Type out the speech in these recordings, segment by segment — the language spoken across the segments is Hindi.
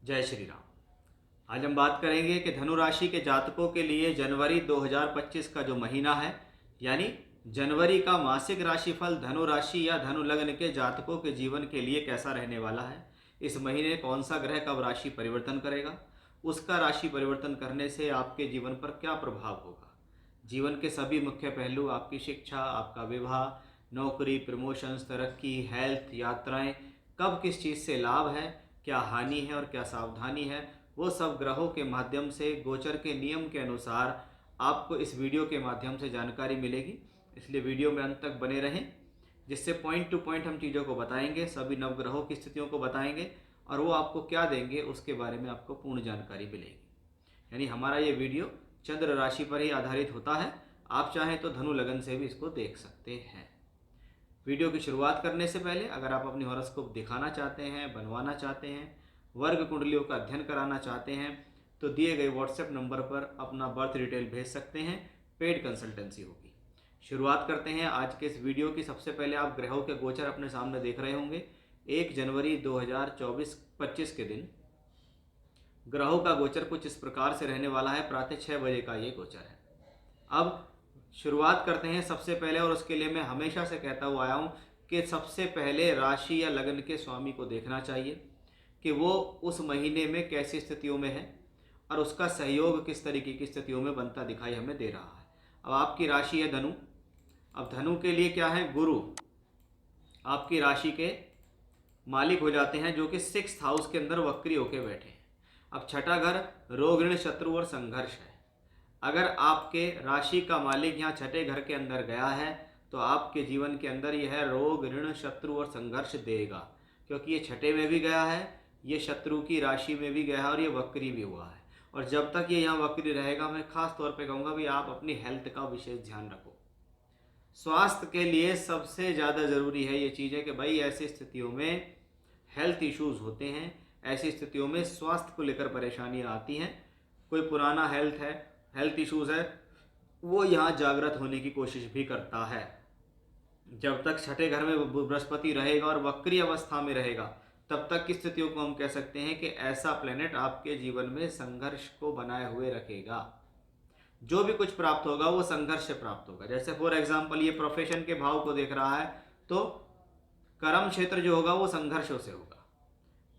जय श्री राम। आज हम बात करेंगे कि धनु राशि के जातकों के लिए जनवरी 2025 का जो महीना है, यानी जनवरी का मासिक राशिफल धनु राशि या धनु लग्न के जातकों के जीवन के लिए कैसा रहने वाला है। इस महीने कौन सा ग्रह कब राशि परिवर्तन करेगा, उसका राशि परिवर्तन करने से आपके जीवन पर क्या प्रभाव होगा। जीवन के सभी मुख्य पहलू, आपकी शिक्षा, आपका विवाह, नौकरी, प्रमोशंस, तरक्की, हेल्थ, यात्राएं, कब किस चीज़ से लाभ है, क्या हानि है और क्या सावधानी है, वो सब ग्रहों के माध्यम से गोचर के नियम के अनुसार आपको इस वीडियो के माध्यम से जानकारी मिलेगी। इसलिए वीडियो में अंत तक बने रहें, जिससे पॉइंट टू पॉइंट हम चीज़ों को बताएंगे, सभी नवग्रहों की स्थितियों को बताएंगे और वो आपको क्या देंगे उसके बारे में आपको पूर्ण जानकारी मिलेगी। यानी हमारा ये वीडियो चंद्र राशि पर ही आधारित होता है। आप चाहें तो धनु लगन से भी इसको देख सकते हैं। वीडियो की शुरुआत करने से पहले अगर आप अपनी हॉरोस्कोप दिखाना चाहते हैं, बनवाना चाहते हैं, वर्ग कुंडलियों का अध्ययन कराना चाहते हैं, तो दिए गए व्हाट्सएप नंबर पर अपना बर्थ डिटेल भेज सकते हैं। पेड कंसल्टेंसी होगी। शुरुआत करते हैं आज के इस वीडियो की। सबसे पहले आप ग्रहों के गोचर अपने सामने देख रहे होंगे। 1 जनवरी 2024-25 के दिन ग्रहों का गोचर कुछ इस प्रकार से रहने वाला है। प्रातः 6 बजे का ये गोचर है। अब शुरुआत करते हैं सबसे पहले, और उसके लिए मैं हमेशा से कहता हुआ आया हूँ कि सबसे पहले राशि या लग्न के स्वामी को देखना चाहिए कि वो उस महीने में कैसी स्थितियों में है और उसका सहयोग किस तरीके की स्थितियों में बनता दिखाई हमें दे रहा है। अब आपकी राशि है धनु। अब धनु के लिए क्या है, गुरु आपकी राशि के मालिक हो जाते हैं, जो कि 6th हाउस के अंदर वक्री होके बैठे हैं। अब छठा घर रोग, ऋण, शत्रु और संघर्ष है। अगर आपके राशि का मालिक यहाँ छठे घर के अंदर गया है तो आपके जीवन के अंदर यह रोग, ऋण, शत्रु और संघर्ष देगा, क्योंकि ये छठे में भी गया है, ये शत्रु की राशि में भी गया है और ये वक्री भी हुआ है। और जब तक ये यहाँ वक्री रहेगा, मैं खास तौर पे कहूँगा भी आप अपनी हेल्थ का विशेष ध्यान रखो। स्वास्थ्य के लिए सबसे ज़्यादा ज़रूरी है ये चीज़ है कि भाई ऐसी स्थितियों में हेल्थ इश्यूज़ होते हैं, ऐसी स्थितियों में स्वास्थ्य को लेकर परेशानियाँ आती हैं। कोई पुराना हेल्थ इश्यूज़ है, वो यहाँ जागृत होने की कोशिश भी करता है। जब तक छठे घर में बृहस्पति रहेगा और वक्री अवस्था में रहेगा, तब तक की स्थितियों को हम कह सकते हैं कि ऐसा प्लेनेट आपके जीवन में संघर्ष को बनाए हुए रखेगा। जो भी कुछ प्राप्त होगा वो संघर्ष से प्राप्त होगा। जैसे फॉर एग्जाम्पल ये प्रोफेशन के भाव को देख रहा है तो कर्म क्षेत्र जो होगा वो संघर्षों से होगा।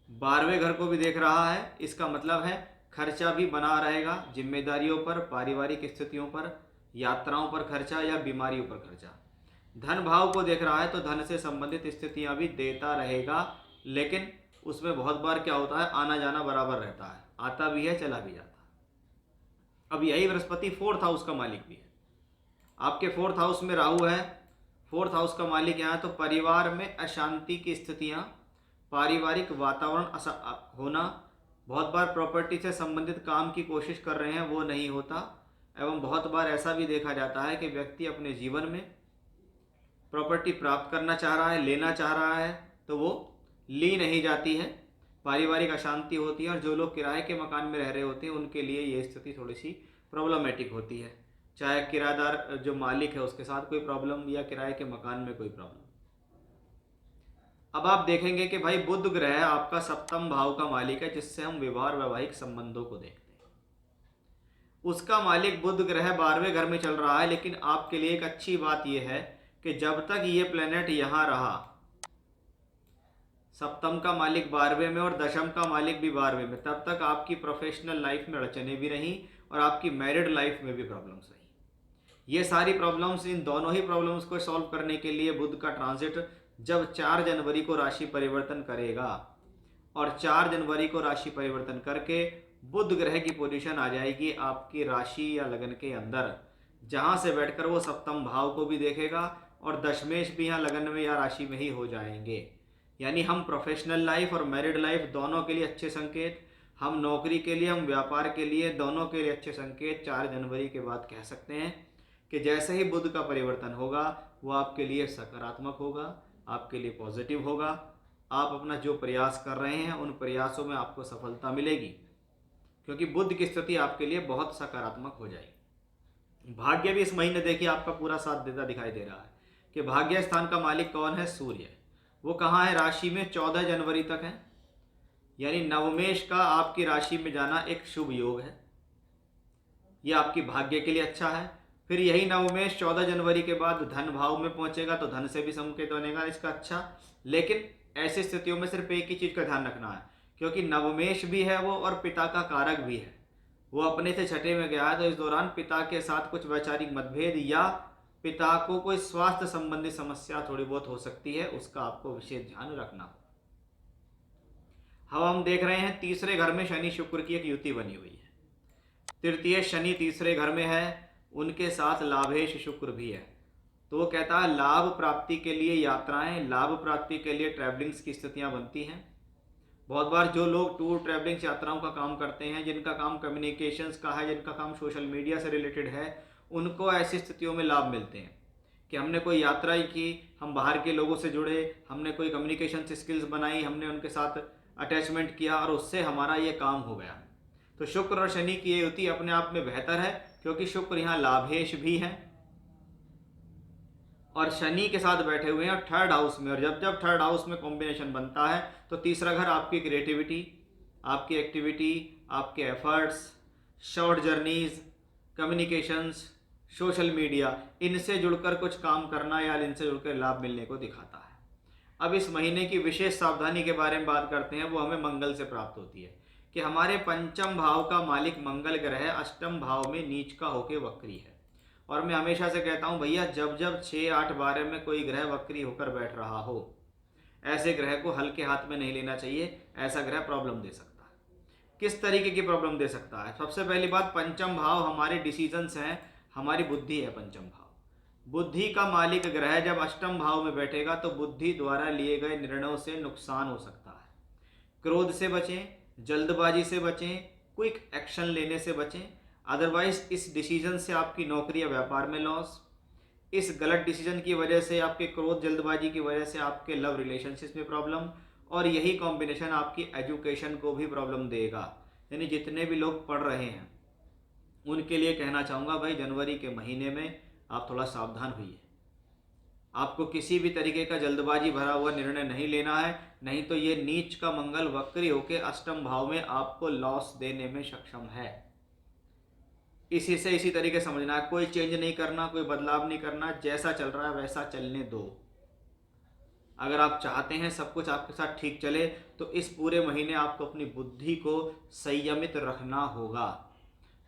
12वें घर को भी देख रहा है, इसका मतलब है खर्चा भी बना रहेगा, जिम्मेदारियों पर, पारिवारिक स्थितियों पर, यात्राओं पर खर्चा या बीमारियों पर खर्चा। धन भाव को देख रहा है तो धन से संबंधित स्थितियां भी देता रहेगा, लेकिन उसमें बहुत बार क्या होता है, आना जाना बराबर रहता है, आता भी है चला भी जाता है। अब यही बृहस्पति 4th हाउस का मालिक भी है। आपके 4th हाउस में राहु है, 4th हाउस का मालिक यहाँ, तो परिवार में अशांति की स्थितियाँ, पारिवारिक वातावरण होना, बहुत बार प्रॉपर्टी से संबंधित काम की कोशिश कर रहे हैं वो नहीं होता, एवं बहुत बार ऐसा भी देखा जाता है कि व्यक्ति अपने जीवन में प्रॉपर्टी प्राप्त करना चाह रहा है, लेना चाह रहा है, तो वो ली नहीं जाती है, पारिवारिक अशांति होती है। और जो लोग किराए के मकान में रह रहे होते हैं उनके लिए ये स्थिति थोड़ी सी प्रॉब्लमेटिक होती है, चाहे किराएदार जो मालिक है उसके साथ कोई प्रॉब्लम या किराए के मकान में कोई प्रॉब्लम। अब आप देखेंगे कि भाई बुध ग्रह आपका 7th भाव का मालिक है, जिससे हम विवाह वैवाहिक संबंधों को देखते हैं। उसका मालिक बुध ग्रह 12वें घर में चल रहा है, लेकिन आपके लिए एक अच्छी बात यह है कि जब तक ये प्लेनेट यहाँ रहा, 7th का मालिक 12वें में और 10th का मालिक भी 12वें में, तब तक आपकी प्रोफेशनल लाइफ में अड़चने भी रहीं और आपकी मैरिड लाइफ में भी प्रॉब्लम्स रही। ये सारी प्रॉब्लम्स, इन दोनों ही प्रॉब्लम्स को सॉल्व करने के लिए बुध का ट्रांजिट जब 4 जनवरी को राशि परिवर्तन करेगा, और 4 जनवरी को राशि परिवर्तन करके बुध ग्रह की पोजीशन आ जाएगी आपकी राशि या लगन के अंदर, जहां से बैठकर वो 7th भाव को भी देखेगा और दशमेश भी यहाँ लगन में या राशि में ही हो जाएंगे। यानी हम प्रोफेशनल लाइफ और मैरिड लाइफ दोनों के लिए अच्छे संकेत, हम नौकरी के लिए, हम व्यापार के लिए, दोनों के लिए अच्छे संकेत 4 जनवरी के बाद कह सकते हैं कि जैसे ही बुध का परिवर्तन होगा वो आपके लिए सकारात्मक होगा, आपके लिए पॉजिटिव होगा। आप अपना जो प्रयास कर रहे हैं उन प्रयासों में आपको सफलता मिलेगी, क्योंकि बुध की स्थिति आपके लिए बहुत सकारात्मक हो जाएगी। भाग्य भी इस महीने देखिए आपका पूरा साथ देता दिखाई दे रहा है कि भाग्य स्थान का मालिक कौन है, सूर्य। वो कहाँ है, राशि में 14 जनवरी तक है। यानी नवमेश का आपकी राशि में जाना एक शुभ योग है, यह आपकी भाग्य के लिए अच्छा है। फिर यही नवमेश 14 जनवरी के बाद धन भाव में पहुंचेगा तो धन से भी संकेत बनेगा इसका अच्छा। लेकिन ऐसी स्थितियों में सिर्फ एक ही चीज का ध्यान रखना है, क्योंकि नवमेश भी है वो और पिता का कारक भी है, वो अपने से छठे में गया है, तो इस दौरान पिता के साथ कुछ वैचारिक मतभेद या पिता को कोई स्वास्थ्य संबंधी समस्या थोड़ी बहुत हो सकती है, उसका आपको विशेष ध्यान रखना हो। हम देख रहे हैं तीसरे घर में शनि शुक्र की एक युति बनी हुई है, तृतीय शनि तीसरे घर में है, उनके साथ लाभेश शुक्र भी है। तो वो कहता है लाभ प्राप्ति के लिए यात्राएं, लाभ प्राप्ति के लिए ट्रैवलिंग्स की स्थितियां बनती हैं। बहुत बार जो लोग टूर ट्रैवलिंग्स यात्राओं का काम करते हैं, जिनका काम कम्युनिकेशंस का है, जिनका काम सोशल मीडिया से रिलेटेड है, उनको ऐसी स्थितियों में लाभ मिलते हैं कि हमने कोई यात्रा की, हम बाहर के लोगों से जुड़े, हमने कोई कम्युनिकेशन स्किल्स बनाई, हमने उनके साथ अटैचमेंट किया और उससे हमारा ये काम हो गया। तो शुक्र और शनि की ये युति अपने आप में बेहतर है, क्योंकि शुक्र यहाँ लाभेश भी है और शनि के साथ बैठे हुए हैं थर्ड हाउस में। और जब जब थर्ड हाउस में कॉम्बिनेशन बनता है तो तीसरा घर आपकी क्रिएटिविटी, आपकी एक्टिविटी, आपके efforts, short journeys, communications, social media, इनसे जुड़कर कुछ काम करना या इनसे जुड़कर लाभ मिलने को दिखाता है। अब इस महीने की विशेष सावधानी के बारे में बात करते हैं, वो हमें मंगल से प्राप्त होती है कि हमारे पंचम भाव का मालिक मंगल ग्रह अष्टम भाव में नीच का होकर वक्री है। और मैं हमेशा से कहता हूं भैया, जब जब 6, 8, 12 में कोई ग्रह वक्री होकर बैठ रहा हो, ऐसे ग्रह को हल्के हाथ में नहीं लेना चाहिए। ऐसा ग्रह प्रॉब्लम दे सकता है। किस तरीके की प्रॉब्लम दे सकता है? सबसे पहली बात, पंचम भाव हमारे डिसीजंस हैं, हमारी बुद्धि है पंचम भाव। बुद्धि का मालिक ग्रह जब अष्टम भाव में बैठेगा तो बुद्धि द्वारा लिए गए निर्णयों से नुकसान हो सकता है। क्रोध से बचें, जल्दबाजी से बचें, क्विक एक्शन लेने से बचें। अदरवाइज इस डिसीजन से आपकी नौकरी या व्यापार में लॉस, इस गलत डिसीजन की वजह से, आपके क्रोध जल्दबाजी की वजह से आपके लव रिलेशनशिप में प्रॉब्लम, और यही कॉम्बिनेशन आपकी एजुकेशन को भी प्रॉब्लम देगा। यानी जितने भी लोग पढ़ रहे हैं उनके लिए कहना चाहूँगा भाई, जनवरी के महीने में आप थोड़ा सावधान होइए। आपको किसी भी तरीके का जल्दबाजी भरा हुआ निर्णय नहीं लेना है, नहीं तो ये नीच का मंगल वक्री होकर अष्टम भाव में आपको लॉस देने में सक्षम है। इसी तरीके समझना है, कोई चेंज नहीं करना, कोई बदलाव नहीं करना, जैसा चल रहा है वैसा चलने दो। अगर आप चाहते हैं सब कुछ आपके साथ ठीक चले तो इस पूरे महीने आपको अपनी बुद्धि को संयमित रखना होगा।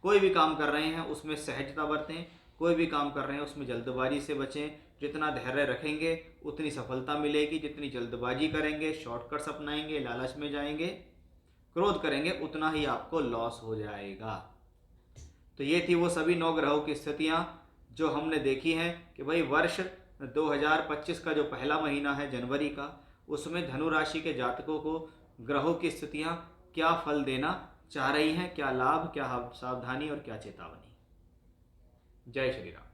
कोई भी काम कर रहे हैं उसमें सहजता बरतें, कोई भी काम कर रहे हैं उसमें जल्दबाजी से बचें। जितना धैर्य रखेंगे उतनी सफलता मिलेगी, जितनी जल्दबाजी करेंगे, शॉर्टकट्स अपनाएंगे, लालच में जाएंगे, क्रोध करेंगे, उतना ही आपको लॉस हो जाएगा। तो ये थी वो सभी 9 ग्रहों की स्थितियां जो हमने देखी हैं कि भाई वर्ष 2025 का जो पहला महीना है जनवरी का, उसमें धनु राशि के जातकों को ग्रहों की स्थितियां क्या फल देना चाह रही हैं, क्या लाभ, क्या सावधानी और क्या चेतावनी। जय श्री राम।